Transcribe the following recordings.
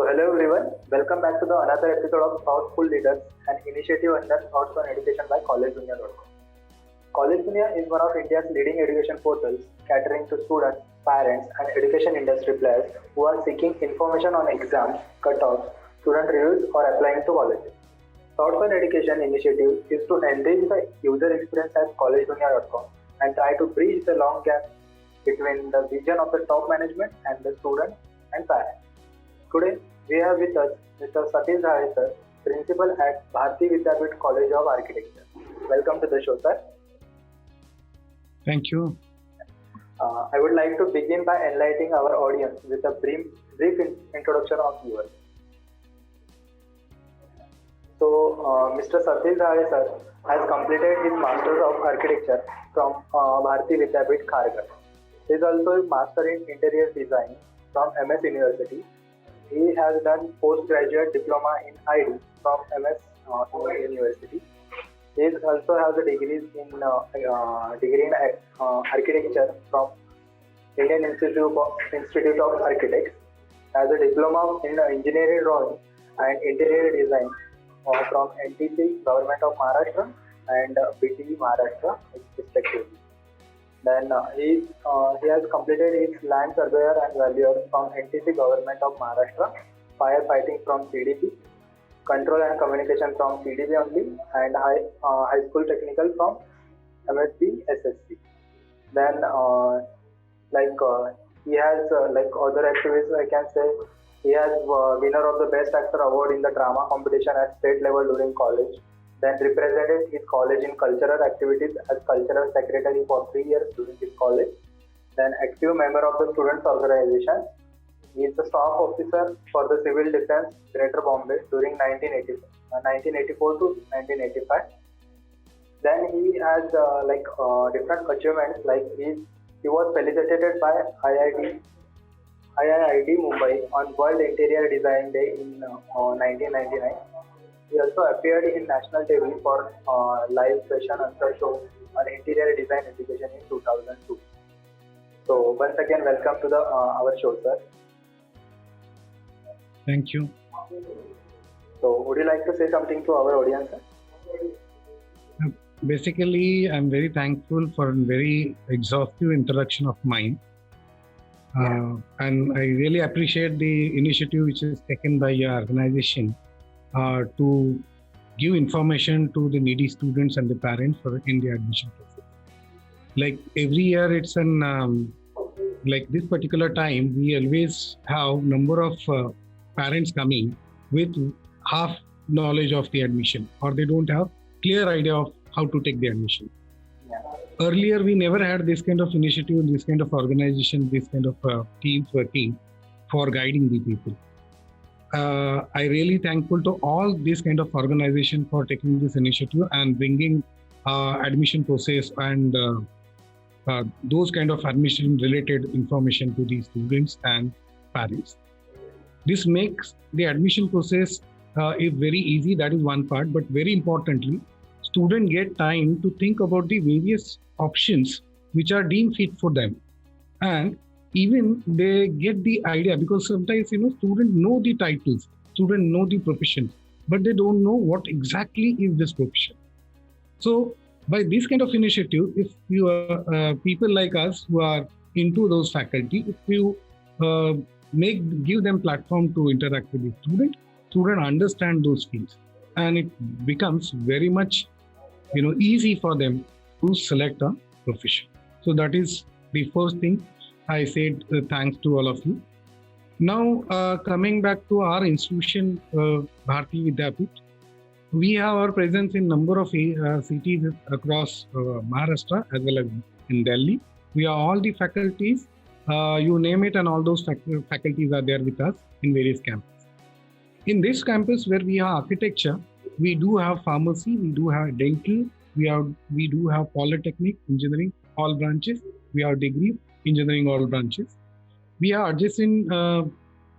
Hello everyone, welcome back to the another episode of Thoughtful Leaders, an initiative under Thoughts on Education by Collegedunia.com. Collegedunia is one of India's leading education portals, catering to students, parents, and education industry players who are seeking information on exams, cutoffs, student reviews, or applying to colleges. Thoughts on Education initiative is to enrich the user experience at Collegedunia.com and try to bridge the long gap between the vision of the top management and the students and parents. Today, we have with us Mr. Satish Dhale, sir, Principal at Bharati Vidyapeeth College of Architecture. Welcome to the show, sir. Thank you. I would like to begin by enlightening our audience with a brief introduction of yours. So, Mr. Satish Dhale, sir, has completed his Masters of Architecture from Bharati Vidyapeeth, Kharghar. He is also a Master in Interior Design from MS University. He has done postgraduate diploma in ID from MS University. He also has a degree in architecture from Indian Institute of Architects. Has a diploma in engineering drawing and interior design from NTC Government of Maharashtra and BT Maharashtra respectively. Then he has completed his land surveyor and valuer from NTC Government of Maharashtra, firefighting from CDP, control and communication from CDP only, and high school technical from MSc SSC. Then he has other activities, I can say he has winner of the Best Actor Award in the drama competition at state level during college. Then represented his college in cultural activities as cultural secretary for 3 years during his college. Then active member of the students organization. He is the staff officer for the Civil Defense, Greater Bombay during 1984 to 1985. Then he has different achievements, like he was felicitated by IIIT Mumbai on World Interior Design Day in 1999. He also appeared in national TV for live question answer show on interior design education in 2002. So once again, welcome to our show, sir. Thank you. So would you like to say something to our audience, sir? Basically, I'm very thankful for a very exhaustive introduction of mine. And I really appreciate the initiative which is taken by your organization to give information to the needy students and the parents in the admission process. Like every year, it's like this particular time, we always have number of parents coming with half knowledge of the admission, or they don't have clear idea of how to take the admission. Earlier, we never had this kind of initiative, this kind of organization, this kind of teams working for guiding the people. I really thankful to all this kind of organization for taking this initiative and bringing admission process and those kind of admission related information to the students and parents. This makes the admission process very easy. That is one part, but very importantly, students get time to think about the various options which are deemed fit for them, and even they get the idea, because sometimes students know the titles, students know the professions, but they don't know what exactly is this profession. So by this kind of initiative, if you are people like us who are into those faculty, if you give them platform to interact with the student understand those fields, and it becomes very much easy for them to select a profession. So that is the first thing I said. Thanks to all of you. Now coming back to our institution, Bharati Vidyapeeth, we have our presence in number of cities across Maharashtra as well as in Delhi. We are all the faculties, you name it, and all those faculties are there with us in various campuses. In this campus where we have architecture, we do have pharmacy, we do have dental, we do have polytechnic, engineering, all branches. We have degree, engineering, all branches. We have adjacent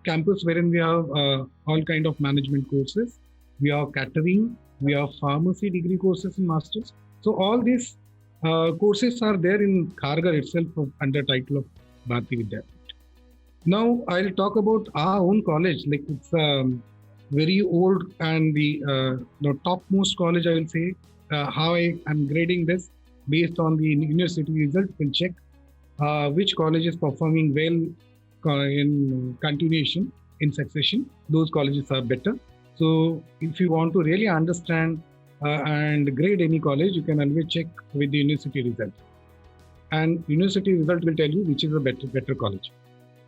campus wherein we have all kind of management courses. We have catering, we have pharmacy degree courses and masters. So all these courses are there in Kharghar itself under title of Bharati Vidyapeeth. Now I'll talk about our own college. Like it's very old and the topmost college. I will say how I am grading this based on the university result. We'll check which college is performing well in continuation, in succession. Those colleges are better. So if you want to really understand and grade any college, you can always check with the university result. And university result will tell you which is a better college.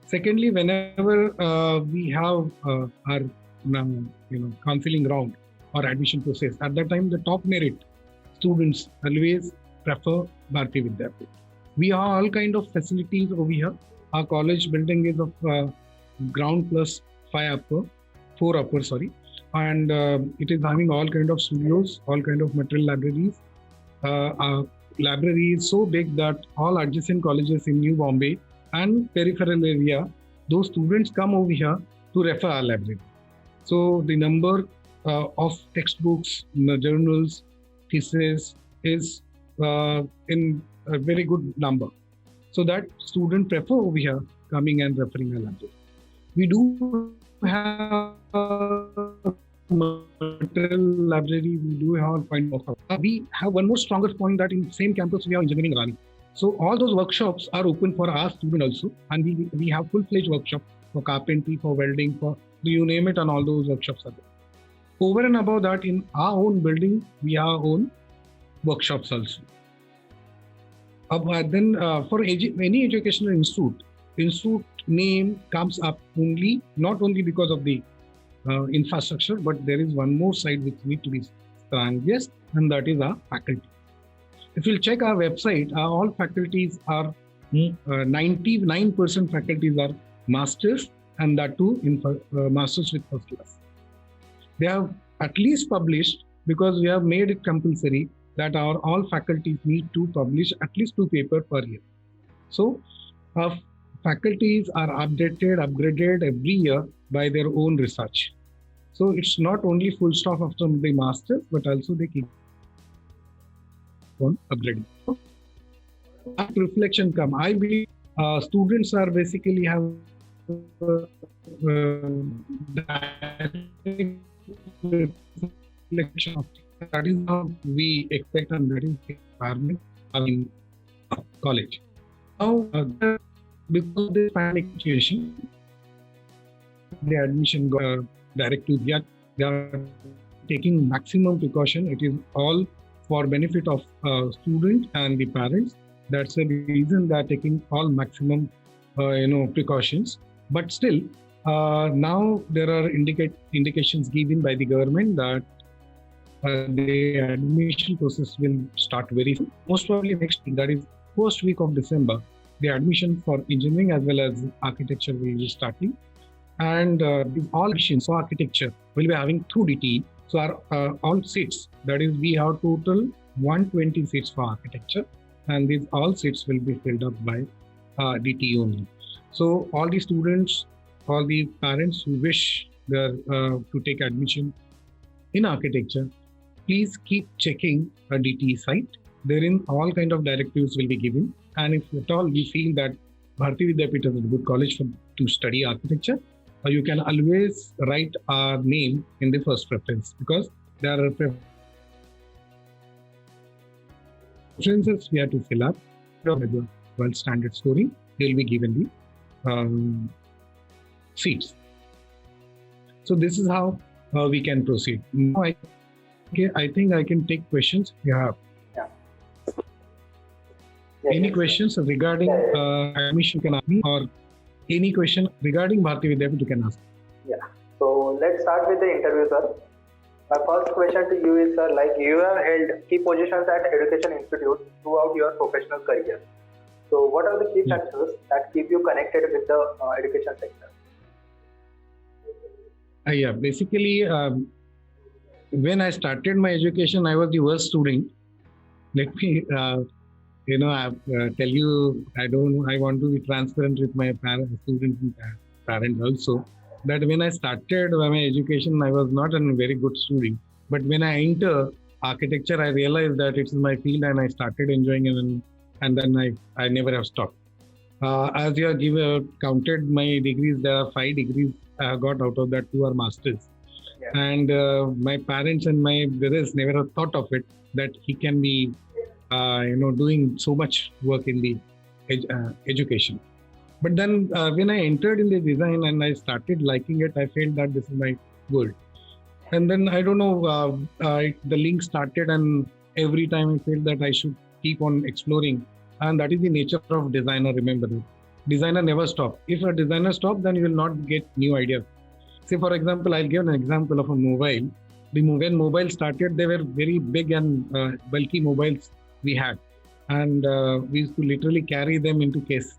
Secondly, whenever we have our counseling round or admission process, at that time the top merit students always prefer Bharati Vidyapeeth. We have all kind of facilities over here. Our college building is of ground plus 4 upper, and it is having all kind of studios, all kind of material libraries. Our library is so big that all adjacent colleges in New Bombay and peripheral area, those students come over here to refer our library. So the number of textbooks, journals, thesis is in a very good number. So that students prefer over here coming and referring our library. We do have material library, we do have point of we have one more stronger point that in same campus we have engineering running. So all those workshops are open for our students also, and we have full-fledged workshop for carpentry, for welding, for you name it, and all those workshops are there. Over and above that, in our own building, we have our own workshops also. Then for any educational institute name comes up not only because of the infrastructure, but there is one more side which needs to be strongest, and that is our faculty. If you'll check our website, all faculties are 99% faculties are masters, and that too in masters with first class. They have at least published, because we have made it compulsory that our all faculties need to publish at least 2 papers per year. So our faculties are upgraded every year by their own research. So it's not only full stop after the masters, but also they keep on upgrading. After reflection come, I believe students are basically have reflection of that is how we expect, and that is the requirement in college. Now, because of this pandemic situation, the admission got directive, they are taking maximum precaution. It is all for benefit of students and the parents. That's the reason they are taking all maximum precautions. But still, now there are indications given by the government that the admission process will start very soon. Most probably next week, that is first week of December, the admission for engineering as well as architecture will be starting. And all admissions for architecture will be having through DTE. So our all seats, that is we have total 120 seats for architecture, and these all seats will be filled up by DTE only. So all the students, all the parents who wish to take admission in architecture, please keep checking a DTE site. Therein all kind of directives will be given, and if at all we feel that Bharati Vidyapeeth is a good college to study architecture, you can always write our name in the first preference, because there are preferences we have to fill up. World standard scoring, they will be given the seats. So this is how we can proceed. Now I think I can take questions. Yeah. Any questions regarding admission you can ask me, or any question regarding Bharati Vidyapeeth you can ask. Yeah. So let's start with the interview, sir. My first question to you is, sir, like you have held key positions at education institutes throughout your professional career. So what are the key factors that keep you connected with the education sector? Basically, when I started my education, I was the worst student. Let me, tell you, I want to be transparent with my students and parents also, that when I started my education, I was not a very good student. But when I enter architecture, I realized that it's my field and I started enjoying it, and then I never have stopped. As you have counted my degrees, there are 5 degrees I have got. Out of that, 2 are masters. Yeah. And my parents and my brothers never have thought of it that he can be, doing so much work in the education. But then when I entered in the design and I started liking it, I felt that this is my goal. And then I don't know, the link started, and every time I felt that I should keep on exploring. And that is the nature of designer. Remember that designer never stop. If a designer stops, then you will not get new ideas. Say, for example, I'll give an example of a mobile. When mobile started, they were very big and bulky mobiles we had. And we used to literally carry them into case.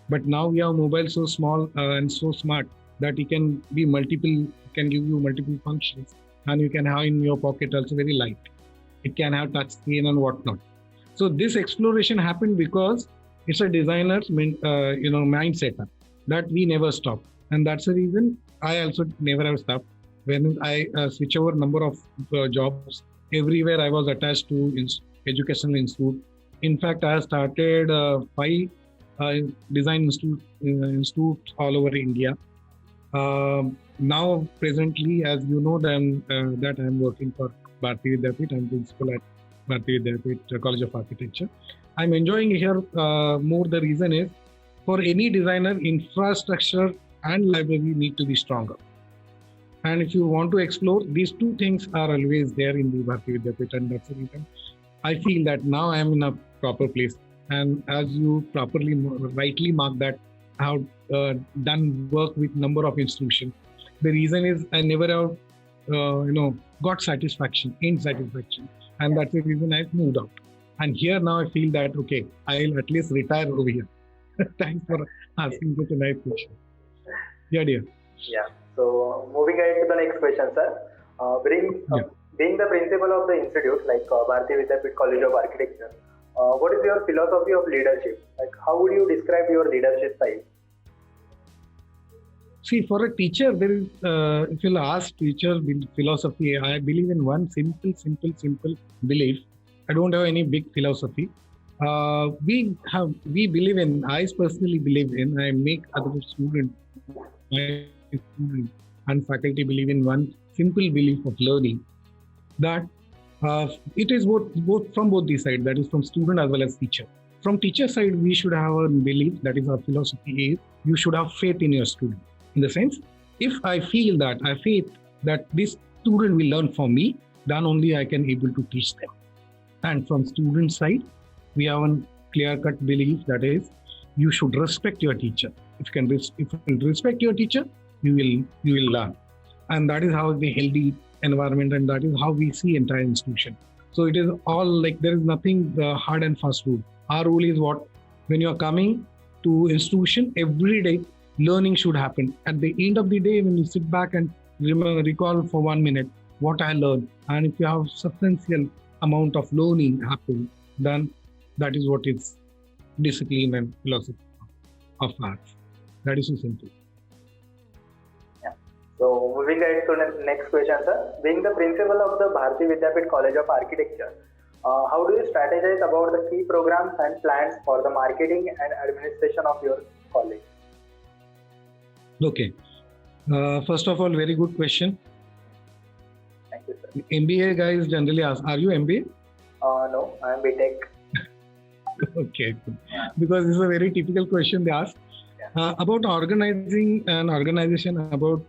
But now we have mobiles so small and so smart that it can be can give you multiple functions. And you can have in your pocket also very light. It can have touch screen and whatnot. So this exploration happened because it's a designer's mindset that we never stop. And that's the reason I also never have stopped. When I switch over number of jobs, everywhere I was attached to educational institute. In fact, I started 5 design institutes all over India. Now, presently, as you know, that I'm working for Bharati Vidyapeeth. I'm principal at Bharati Vidyapeeth College of Architecture. I'm enjoying here more. The reason is, for any designer, infrastructure and library need to be stronger. And if you want to explore, these 2 things are always there in the Bharati Vidyapeeth, and that's the reason I feel that now I am in a proper place. And as you rightly mark that, I have done work with number of institutions. The reason is I never have, got satisfaction, and that's the reason I moved out. And here now I feel that okay, I'll at least retire over here. Thanks for asking such a nice question. Yeah, dear. Yeah. So moving ahead to the next question, sir. Being the principal of the institute, like Bharati Vidyapeeth College of Architecture, what is your philosophy of leadership? Like, how would you describe your leadership style? See, for a teacher, there is, if you'll ask teacher philosophy, I believe in one simple belief. I don't have any big philosophy. We believe in, I personally believe in, I make other students, my students and faculty believe in one simple belief of learning, that it is both from both the sides, that is from student as well as teacher. From teacher side, we should have a belief, that is our philosophy is, you should have faith in your student. In the sense, if I feel that, I faith that this student will learn from me, then only I can able to teach them. And from student side, we have a clear-cut belief, that is, you should respect your teacher. If you respect your teacher, you will learn. And that is how the healthy environment, and that is how we see entire institution. So it is all like, there is nothing hard and fast rule. Our rule is what? When you are coming to institution, every day learning should happen. At the end of the day, when you sit back and recall for 1 minute what I learned, and if you have substantial amount of learning happen, then that is what is discipline and philosophy of arts. That is so simple. Yeah. So moving ahead to the next question, sir. Being the principal of the Bharati Vidyapeeth College of Architecture, how do you strategize about the key programs and plans for the marketing and administration of your college? Okay. First of all, very good question. Thank you, sir. MBA guys generally ask, are you MBA? No, I am BTech. Okay. Because this is a very typical question they ask. Yeah. About organizing an organization, about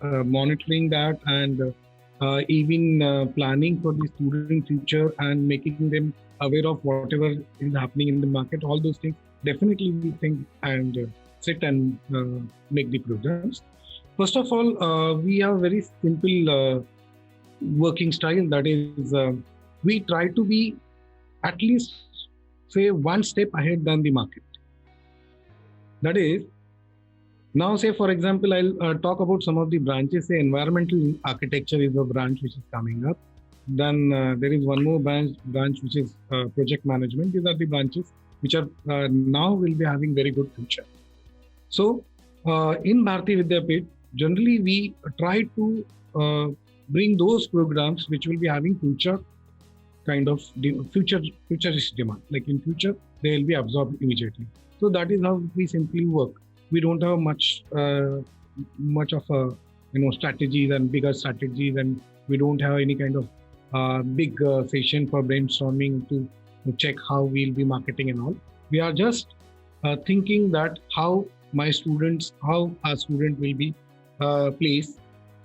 monitoring that, and even planning for the student future and making them aware of whatever is happening in the market, all those things, definitely we think and sit and make the programs. First of all, we have very simple working style, that is, we try to be at least, say, 1 step ahead than the market. That is, now say for example, I'll talk about some of the branches. Say environmental architecture is a branch which is coming up. Then there is one more branch which is project management. These are the branches which are now will be having very good future. So in Bharati Vidyapeeth, generally we try to bring those programs which will be having future kind of futurist demand. Like in future, they will be absorbed immediately. So that is how we simply work. We don't have much of a strategies and bigger strategies, and we don't have any kind of big session for brainstorming to check how we'll be marketing and all. We are just thinking that how our student will be placed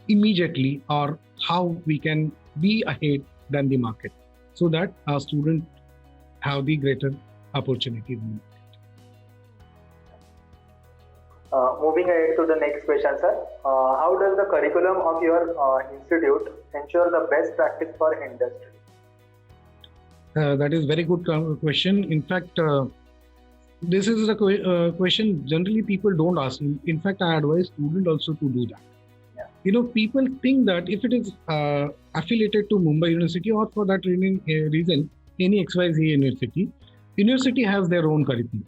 immediately, or how we can be ahead than the market, so that our students have the greater opportunities. Moving ahead to the next question, sir. How does the curriculum of your institute ensure the best practice for industry? That is very good question. In fact, this is a question generally people don't ask. In fact, I advise students also to do that. Yeah. People think that if it is affiliated to Mumbai University, or for that reason, any XYZ university has their own curriculum.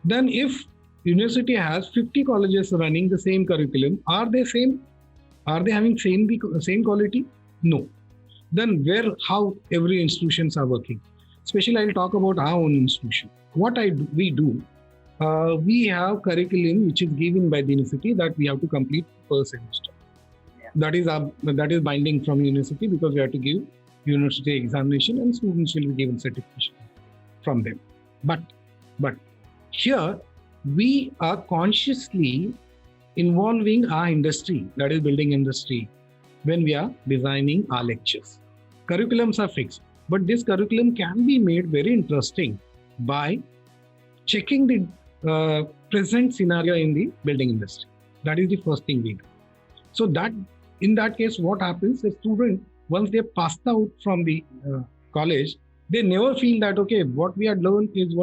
Then if university has 50 colleges running the same curriculum, are they same? Are they having same quality? No. Then how every institutions are working? Especially I'll talk about our own institution. What we do, we have curriculum which is given by the university that we have to complete per semester. Yeah. That is binding from university, because we have to give university examination and students will be given certification from them. But here we are consciously involving our industry, that is building industry, when we are designing our lectures. Curriculums are fixed, but this curriculum can be made very interesting by checking the present scenario in the building industry. That is the first thing we do. So that in that case, what happens, the student, once they passed out from the college, they never feel that, okay, what we had learned is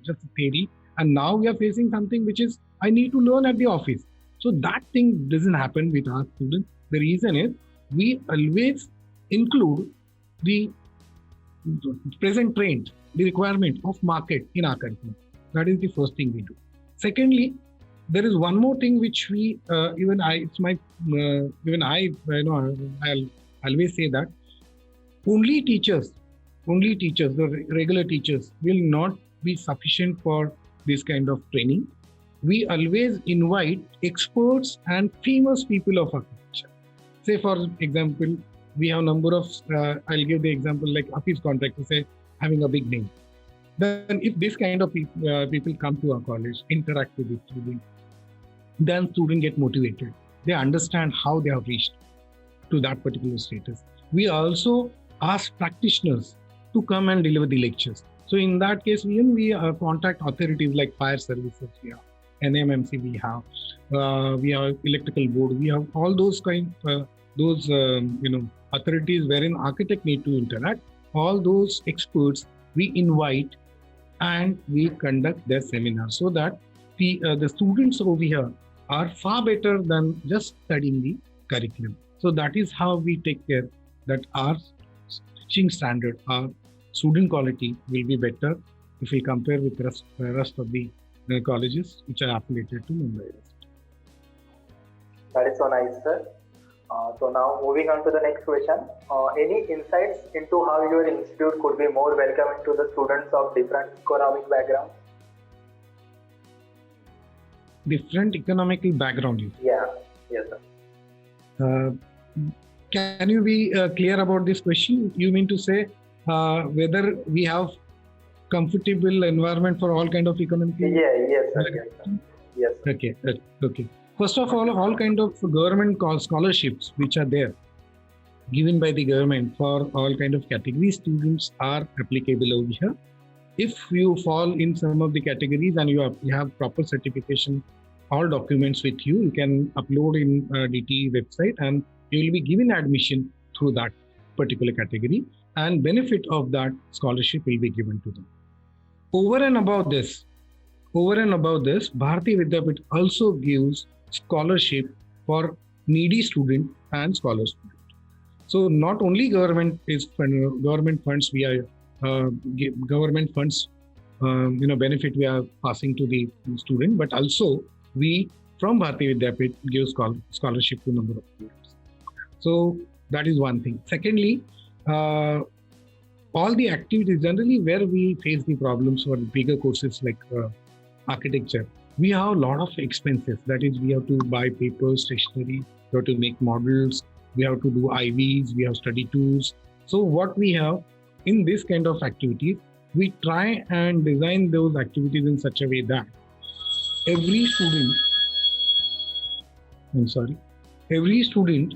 just a theory, and now we are facing something which is I need to learn at the office. So that thing doesn't happen with our students. The reason is we always include the present trend, the requirement of market in our curriculum. That is the first thing we do. Secondly, there is one more thing which we I'll always say that only teachers, the regular teachers, will not be sufficient for this kind of training. We always invite experts and famous people of architecture. Say, for example, we have a number of, I'll give the example like office contractors, say, having a big name. Then if this kind of people come to our college, interact with the student, then students get motivated. They understand how they have reached to that particular status. We also ask practitioners to come and deliver the lectures. So in that case, we contact authorities like fire services, we have NMMC, we have electrical board, we have all those authorities wherein architect need to interact. All those experts we invite and we conduct their seminars, so that the students over here are far better than just studying the curriculum. So that is how we take care that our teaching standard, our student quality will be better if we compare with the rest of the colleges which are affiliated to Mumbai. That is so nice, sir. So now moving on to the next question. Any insights into how your institute could be more welcoming to the students of different economic backgrounds? Different economical background? Yeah. Yes, sir. Can you be clear about this question? You mean to say whether we have comfortable environment for all kind of economic? Yes, sir. Yes, sir. Okay. First of all kind of government scholarships which are there, given by the government for all kind of categories, students are applicable over here. If you fall in some of the categories and you have proper certification, all documents with you, you can upload in DTE website and you will be given admission through that particular category, and benefit of that scholarship will be given to them. Over and above this, Bharati Vidyapeeth also gives scholarship for needy student and scholar student. So not only government funds we are government funds benefit we are passing to the student, but also we from Bharati Vidyapeeth give scholarship to number of students. So that is one thing. Secondly, all the activities generally where we face the problems for bigger courses like architecture, we have a lot of expenses. That is, we have to buy papers, stationery, we have to make models, we have to do IVs, we have study tours. So what we have in this kind of activities, we try and design those activities in such a way that every student, every student,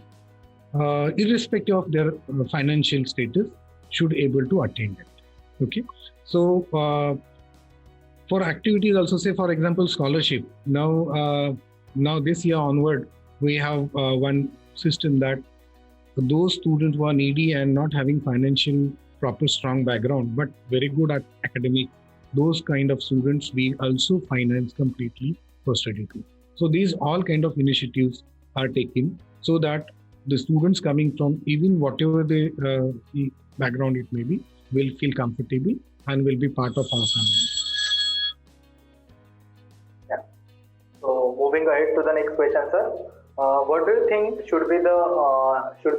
irrespective of their financial status, should able to attend it. Okay, so for activities also, say for example scholarship. Now this year onward, we have one system that those students who are needy and not having financial proper strong background but very good at academic, those kind of students we also finance completely for study tour. So these all kind of initiatives are taken so that the students coming from even whatever the background it may be will feel comfortable and will be part of our family. Yeah. So moving ahead to the next question, sir. What do you think should be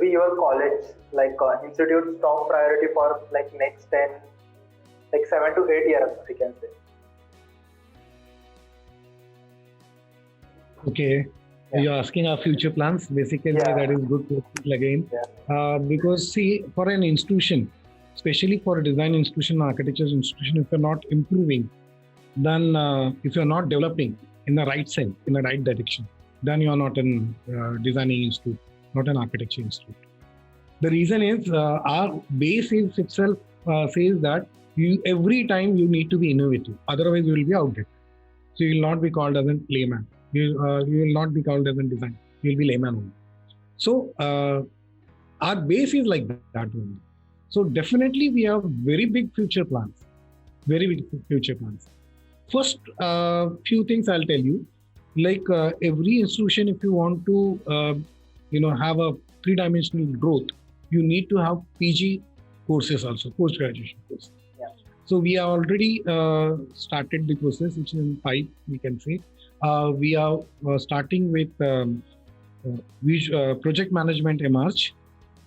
your college institute's top priority for next 10, 7 to 8 years, we can say? Okay. Yeah. You're asking our future plans. Basically, that is good question again. Yeah. Because see, for an institution, especially for a design institution, architecture institution, if you're not improving, then if you're not developing in the right sense, in the right direction, then you are not an designing institute, not an architecture institute. The reason is our base itself says that every time you need to be innovative, otherwise you will be outdated. So you will not be called as a layman. You will not be called as a design. You will be layman only. So our base is like that only. So definitely we have very big future plans. Very big future plans. First, few things I'll tell you. Every institution, if you want to, have a three-dimensional growth, you need to have PG courses also, post-graduation courses. Yeah. So we have already started the process, which is in 5, we can say. We are starting with project management emerge,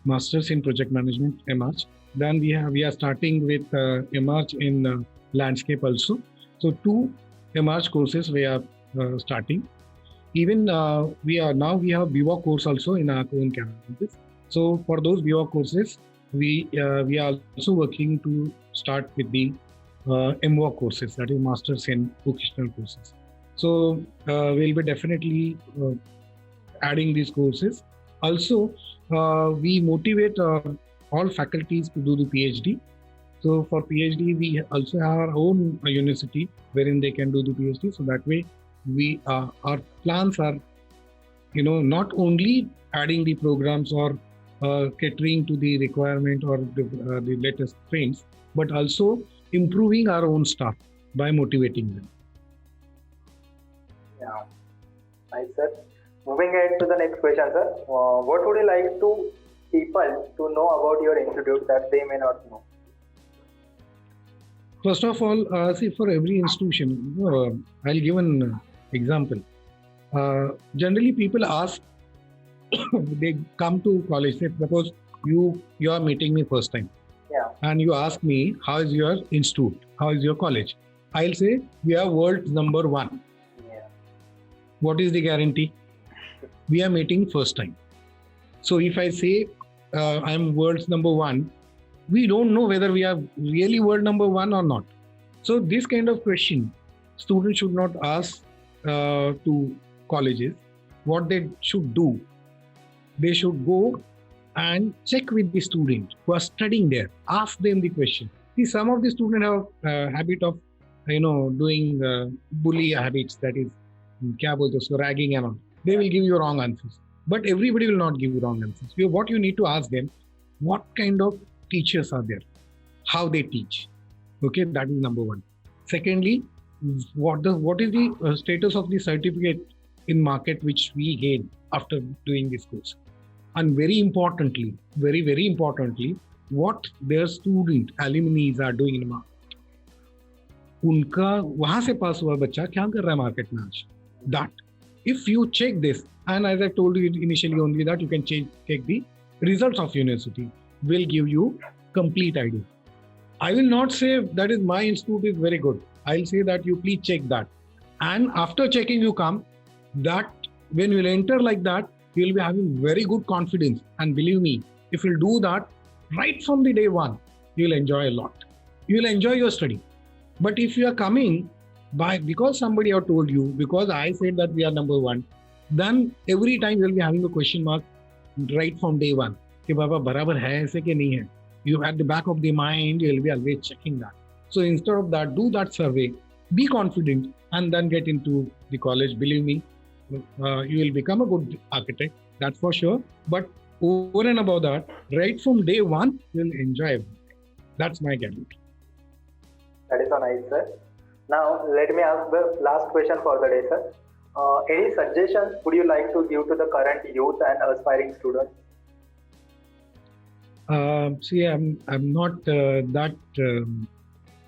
masters in project management emerge. Then we are starting with emerge in landscape also. So 2 emerge courses we are starting. Even we have BWOC course also in our own campus. So for those BWOC courses, we are also working to start with the MWOC courses, that is masters in vocational courses. So we'll be definitely adding these courses. Also, we motivate all faculties to do the PhD. So for PhD, we also have our own university wherein they can do the PhD. So that way, our plans are, not only adding the programs or catering to the requirement or the latest trends, but also improving our own staff by motivating them. Yeah, nice, sir. Moving ahead to the next question, sir. What would you like people to know about your institute that they may not know? First of all, see, for every institution, I'll give an example. Generally, people ask, they come to college, say, suppose you are meeting me first time. Yeah. And you ask me, how is your institute? How is your college? I'll say, we are world's number 1. Yeah. What is the guarantee? We are meeting first time. So if I say, I'm world's number 1, we don't know whether we are really world number 1 or not. So this kind of question, students should not ask to colleges. What they should do, they should go and check with the student who are studying there. Ask them the question. See, some of the students have a habit of, doing bully habits, that is, ragging and all. They will give you wrong answers. But everybody will not give you wrong answers. What you need to ask them, what kind of teachers are there? How they teach? Okay, that is number 1. Secondly, what is the status of the certificate in market which we gain after doing this course? And very importantly, very, very importantly, what their student alumni are doing in market. उनका वहां से पास हुआ बच्चा क्या कर रहा है market में आज? That if you check this, and as I told you initially only that you can check the results of university, will give you complete idea. I will not say that is my institute is very good. I'll say that you please check that And after checking you come, that when you will enter like that, you will be having very good confidence. And believe me, if you'll do that right from the day one, you will enjoy a lot. You will enjoy your study. But if you are coming because somebody have told you, because I said that we are number one, then every time you will be having a question mark right from day one. कि बाबा बराबर है ऐसे कि नहीं है. You at the back of the mind, you will be always checking that. So instead of that, do that survey, be confident, and then get into the college. Believe me, you will become a good architect, that's for sure. But over and above that, right from day one, you will enjoy everything. That's my guarantee. That is so nice, sir. Now, let me ask the last question for the day, sir. Any suggestions would you like to give to the current youth and aspiring students? See, I'm not that.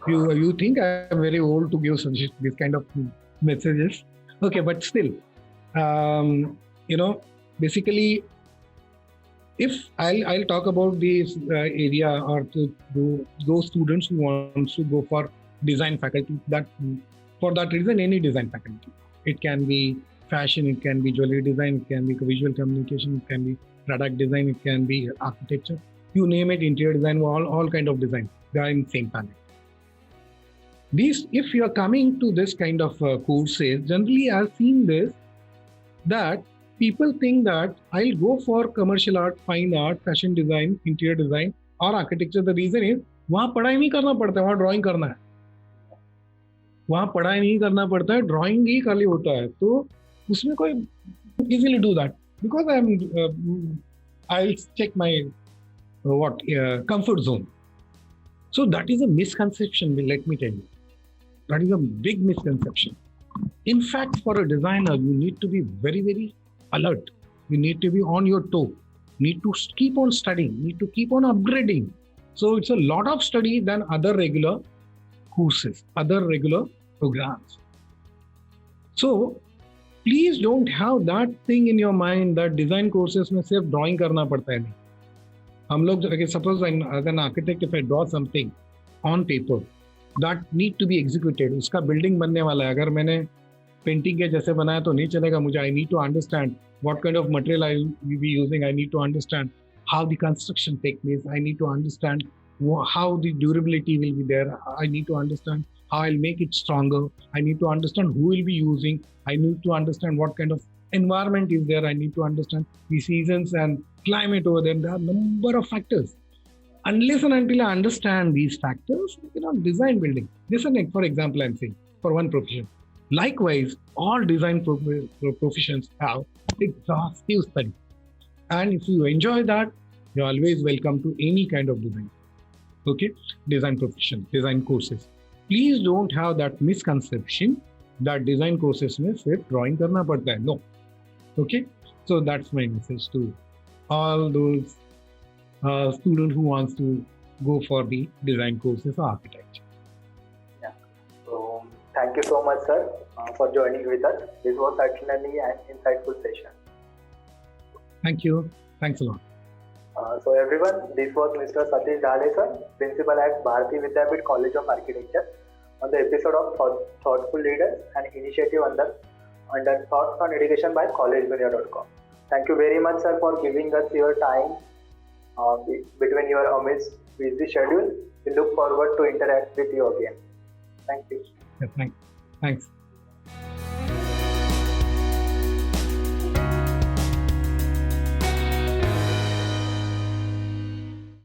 You think I'm very old to give this kind of messages? Okay, but still, basically, if I'll talk about this area or those students who want to go for design faculty. That for that reason, any design faculty. It can be fashion, it can be jewelry design, it can be visual communication, it can be product design, it can be architecture. You name it, interior design, all kind of design. They are in same panel. If you are coming to this kind of courses, generally I've seen this, that people think that I'll go for commercial art, fine art, fashion design, interior design or architecture. The reason is, वहाँ पढ़ाई नहीं करना पड़ता है, वहाँ drawing करना है. वहाँ पढ़ाई नहीं करना पड़ता है, ड्राइंग ही खाली होता है. तो उसमें कोई easily do that because I'll check my comfort zone. So that is a misconception, let me tell you. That is a big misconception. In fact, for a designer, you need to be very, very alert. You need to be on your toe. Need to keep on studying. Need to keep on upgrading. So it's a lot of study than other regular courses, other regular programs. So please don't have that thing in your mind that design courses में सिर्फ drawing करना पड़ता है. नहीं. हम लोग suppose as an architect, if I draw something on paper that need to be executed, उसका building बनने वाला है. अगर मैंने painting के जैसे बनाया तो नहीं चलेगा मुझे. I need to understand what kind of material I will be using. I need to understand how the construction takes place. I need to understand how the durability will be there. I need to understand how I'll make it stronger. I need to understand who will be using. I need to understand what kind of environment is there. I need to understand the seasons and climate over there. There are a number of factors. Unless and until I understand these factors, I cannot design building. This is, for example, I'm saying, for one profession. Likewise, all design professions have exhaustive study. And if you enjoy that, you're always welcome to any kind of design. Okay, design profession, design courses. Please don't have that misconception that design courses में सिर्फ drawing करना पड़ता है. No. Okay, so that's my message to all those students who wants to go for the design courses or architecture. Yeah. So thank you so much, sir, for joining with us. This was certainly an insightful session. Thank you. Thanks a lot. So everyone, this was Mr. Satish Dhale, sir, Principal at Bharati Vidyapeeth College of Architecture, on the episode of Thoughtful Leaders, an initiative under Thoughts on Education by Collegedunia.com. Thank you very much, sir, for giving us your time between your amidst busy schedule. We look forward to interact with you again. Thank you. Yeah, thanks.